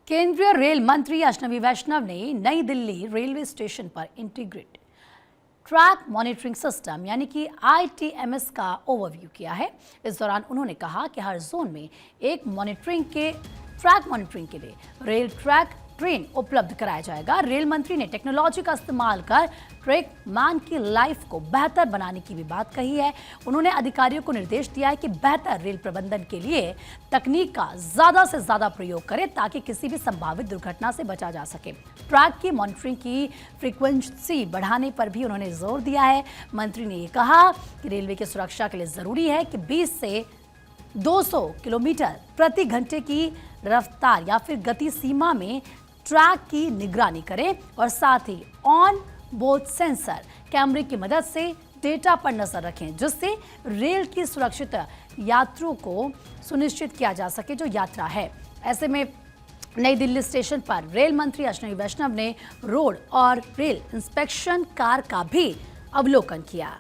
केंद्रीय रेल मंत्री अश्विनी वैष्णव ने नई दिल्ली रेलवे स्टेशन पर इंटीग्रेटेड ट्रैक मॉनिटरिंग सिस्टम यानी कि ITMS का ओवरव्यू किया है। इस दौरान उन्होंने कहा कि हर जोन में एक ट्रैक मॉनिटरिंग के लिए रेल ट्रैक ट्रेन उपलब्ध कराया जाएगा। रेल मंत्री ने टेक्नोलॉजी का इस्तेमाल कर ट्रैक मैन की लाइफ को बेहतर बनाने की भी बात कही है। उन्होंने अधिकारियों को निर्देश दिया है कि बेहतर रेल प्रबंधन के लिए तकनीक का ज्यादा से ज्यादा प्रयोग करें ताकि किसी भी संभावित दुर्घटना से बचा जा सके। ट्रैक की मॉनिटरिंग की फ्रीक्वेंसी बढ़ाने पर भी उन्होंने जोर दिया है। मंत्री ने ये कहा कि रेलवे की सुरक्षा के लिए जरूरी है कि 20 से 200 किलोमीटर प्रति घंटे की रफ्तार या फिर गति सीमा में ट्रैक की निगरानी करें और साथ ही ऑन बोर्ड सेंसर कैमरे की मदद से डेटा पर नजर रखें, जिससे रेल की सुरक्षित यात्रियों को सुनिश्चित किया जा सके जो यात्रा है। ऐसे में नई दिल्ली स्टेशन पर रेल मंत्री अश्विनी वैष्णव ने रोड और रेल इंस्पेक्शन कार का भी अवलोकन किया।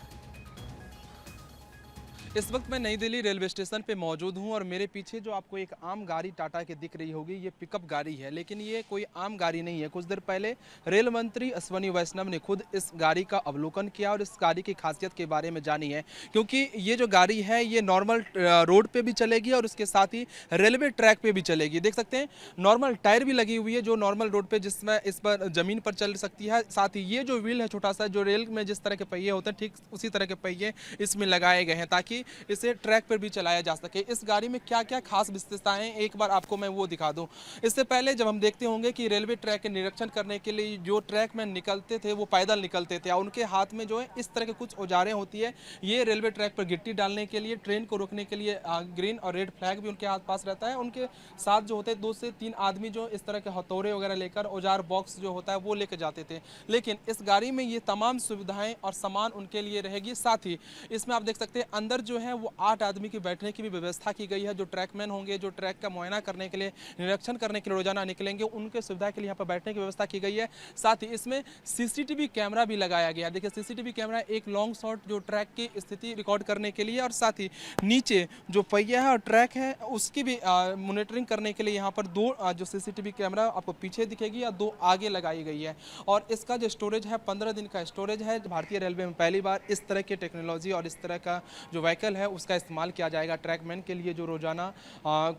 इस वक्त मैं नई दिल्ली रेलवे स्टेशन पे मौजूद हूं और मेरे पीछे जो आपको एक आम गाड़ी टाटा की दिख रही होगी, ये पिकअप गाड़ी है, लेकिन ये कोई आम गाड़ी नहीं है। कुछ देर पहले रेल मंत्री अश्विनी वैष्णव ने खुद इस गाड़ी का अवलोकन किया और इस गाड़ी की खासियत के बारे में जानी है, क्योंकि ये जो गाड़ी है ये नॉर्मल रोड पे भी चलेगी और उसके साथ ही रेलवे ट्रैक पे भी चलेगी। देख सकते हैं नॉर्मल टायर भी लगी हुई है जो नॉर्मल रोड पे जिसमें इस पर जमीन पर चल सकती है। साथ ही ये जो व्हील है छोटा सा, जो रेल में जिस तरह के पहिए होते हैं ठीक उसी तरह के पहिए इसमें लगाए गए हैं ताकि इसे ट्रैक पर भी चलाया जा सके। इस गाड़ी में क्या क्या खास विशेषताएं हैं एक बार आपको मैं वो दिखा दूं। इससे पहले जब हम देखते होंगे कि रेलवे ट्रैक के निरीक्षण करने के लिए जो ट्रैक में निकलते थे वो पैदल निकलते थे और उनके हाथ में जो है इस तरह के कुछ औजारें होती है। ये रेलवे ट्रैक पर गिट्टी डालने के लिए, ट्रेन को रोकने के लिए ग्रीन और रेड फ्लैग भी उनके हाथ पास रहता है। उनके साथ जो होते हैं 2 से 3 आदमी जो इस तरह के हथौड़े वगैरह लेकर औजार बॉक्स जो होता है वो लेकर जाते थे, लेकिन इस गाड़ी में ये तमाम सुविधाएं और सामान उनके लिए रहेगी। साथ ही इसमें आप देख सकते हैं अंदर जो है वो 8 आदमी की बैठने की भी व्यवस्था की गई है। जो ट्रैकमैन होंगे, जो ट्रैक का मुआयना करने के लिए, निरीक्षण करने के लिए रोजाना निकलेंगे, उनके सुविधा के लिए यहाँ पर बैठने की व्यवस्था की गई है। साथ ही इसमें CCTV कैमरा भी लगाया गया। देखिए CCTV कैमरा एक लॉन्ग शॉट जो ट्रैक की स्थिति रिकॉर्ड करने के लिए और साथ ही नीचे जो पहिया है और ट्रैक है उसकी भी मॉनिटरिंग करने के लिए यहाँ पर 2 जो CCTV कैमरा आपको पीछे दिखेगी या 2 आगे लगाई गई है। और इसका जो स्टोरेज है 15 दिन का स्टोरेज है। भारतीय रेलवे में पहली बार इस तरह की टेक्नोलॉजी और इस तरह का जो व्हीकल है उसका इस्तेमाल किया जाएगा ट्रैकमैन के लिए, जो रोजाना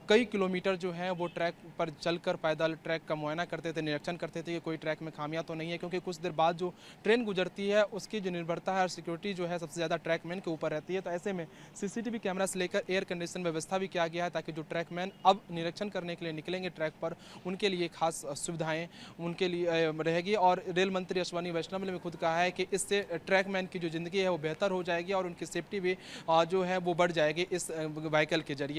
कई किलोमीटर जो है वो ट्रैक पर चलकर पैदल ट्रैक का मुआयना करते थे, निरीक्षण करते थे कि कोई ट्रैक में खामियां तो नहीं है, क्योंकि कुछ देर बाद जो ट्रेन गुजरती है उसकी जो निर्भरता है और सिक्योरिटी जो है सबसे ज़्यादा ट्रैकमैन के ऊपर रहती है। तो ऐसे में CCTV कैमरा से लेकर एयर कंडीशन व्यवस्था भी किया गया है ताकि जो ट्रैकमैन अब निरीक्षण करने के लिए निकलेंगे ट्रैक पर, उनके लिए खास सुविधाएँ उनके लिए रहेगी। और रेल मंत्री अश्विनी वैष्णव ने भी खुद कहा है कि इससे ट्रैकमैन की जो ज़िंदगी है वो बेहतर हो जाएगी और उनकी सेफ्टी भी जो है वो बढ़ जाएगी इस व्हीकल के जरिए।